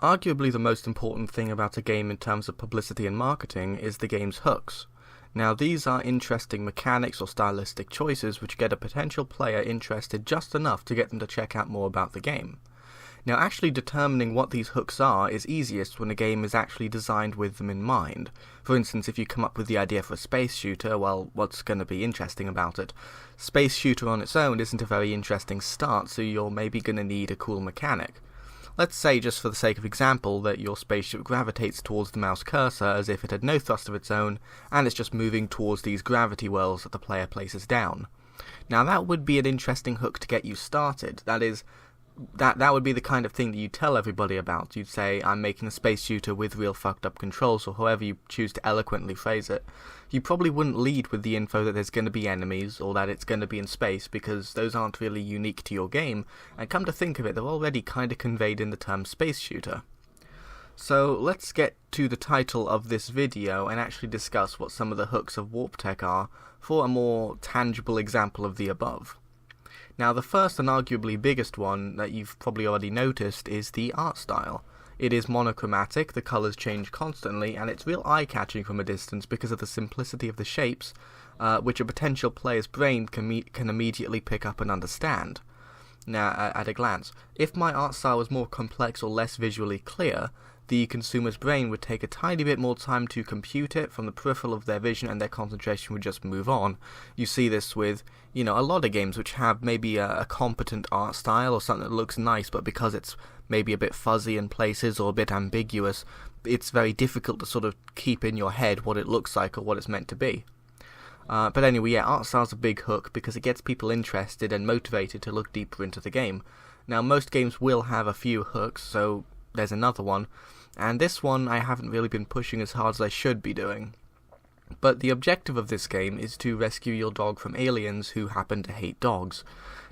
Arguably the most important thing about a game in terms of publicity and marketing is the game's hooks. Now these are interesting mechanics or stylistic choices which get a potential player interested just enough to get them to check out more about the game. Now actually determining what these hooks are is easiest when a game is actually designed with them in mind. For instance, if you come up with the idea for a space shooter, well, what's going to be interesting about it? Space shooter on its own isn't a very interesting start, so you're maybe going to need a cool mechanic. Let's say, just for the sake of example, that your spaceship gravitates towards the mouse cursor as if it had no thrust of its own, and it's just moving towards these gravity wells that the player places down. Now that would be an interesting hook to get you started. That is, that would be the kind of thing that you tell everybody about. You'd say, I'm making a space shooter with real fucked up controls, or however you choose to eloquently phrase it. You probably wouldn't lead with the info that there's going to be enemies, or that it's going to be in space, because those aren't really unique to your game, and come to think of it, they're already kind of conveyed in the term space shooter. So let's get to the title of this video and actually discuss what some of the hooks of WARP-TEK are for a more tangible example of the above. Now the first and arguably biggest one that you've probably already noticed is the art style. It is monochromatic, the colours change constantly, and it's real eye-catching from a distance because of the simplicity of the shapes, which a potential player's brain can immediately pick up and understand. Now, at a glance, if my art style was more complex or less visually clear, the consumer's brain would take a tiny bit more time to compute it from the peripheral of their vision, and their concentration would just move on. You see this with, a lot of games which have maybe a competent art style or something that looks nice, but because it's maybe a bit fuzzy in places or a bit ambiguous, it's very difficult to sort of keep in your head what it looks like or what it's meant to be. But anyway, yeah, art style's a big hook because it gets people interested and motivated to look deeper into the game. Now, most games will have a few hooks, so there's another one, and this one I haven't really been pushing as hard as I should be doing. But the objective of this game is to rescue your dog from aliens who happen to hate dogs.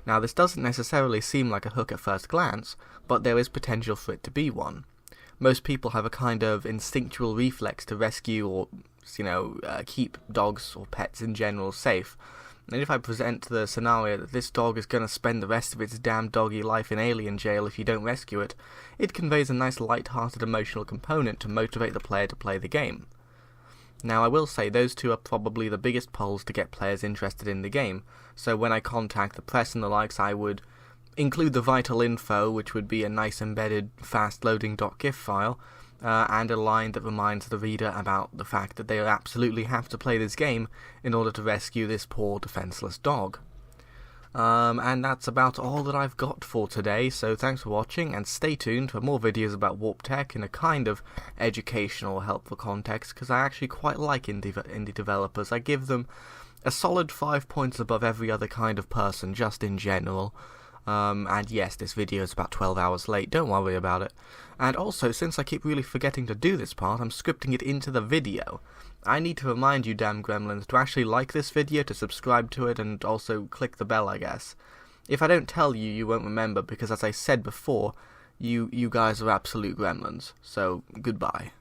Now, this doesn't necessarily seem like a hook at first glance, but there is potential for it to be one. Most people have a kind of instinctual reflex to rescue or, keep dogs or pets in general safe. And if I present the scenario that this dog is going to spend the rest of its damn doggy life in alien jail if you don't rescue it, it conveys a nice light-hearted emotional component to motivate the player to play the game. Now, I will say those two are probably the biggest pulls to get players interested in the game, so when I contact the press and the likes, I would include the vital info, which would be a nice embedded fast-loading .gif file, and a line that reminds the reader about the fact that they absolutely have to play this game in order to rescue this poor defenseless dog. And that's about all that I've got for today, so thanks for watching, and stay tuned for more videos about WARP-TEK in a kind of educational, helpful context, because I actually quite like indie developers. I give them a solid 5 points above every other kind of person, just in general. And yes, this video is about 12 hours late, don't worry about it. And also, since I keep really forgetting to do this part, I'm scripting it into the video. I need to remind you damn gremlins to actually like this video, to subscribe to it, and also click the bell, I guess. If I don't tell you, you won't remember, because as I said before, you guys are absolute gremlins. So, goodbye.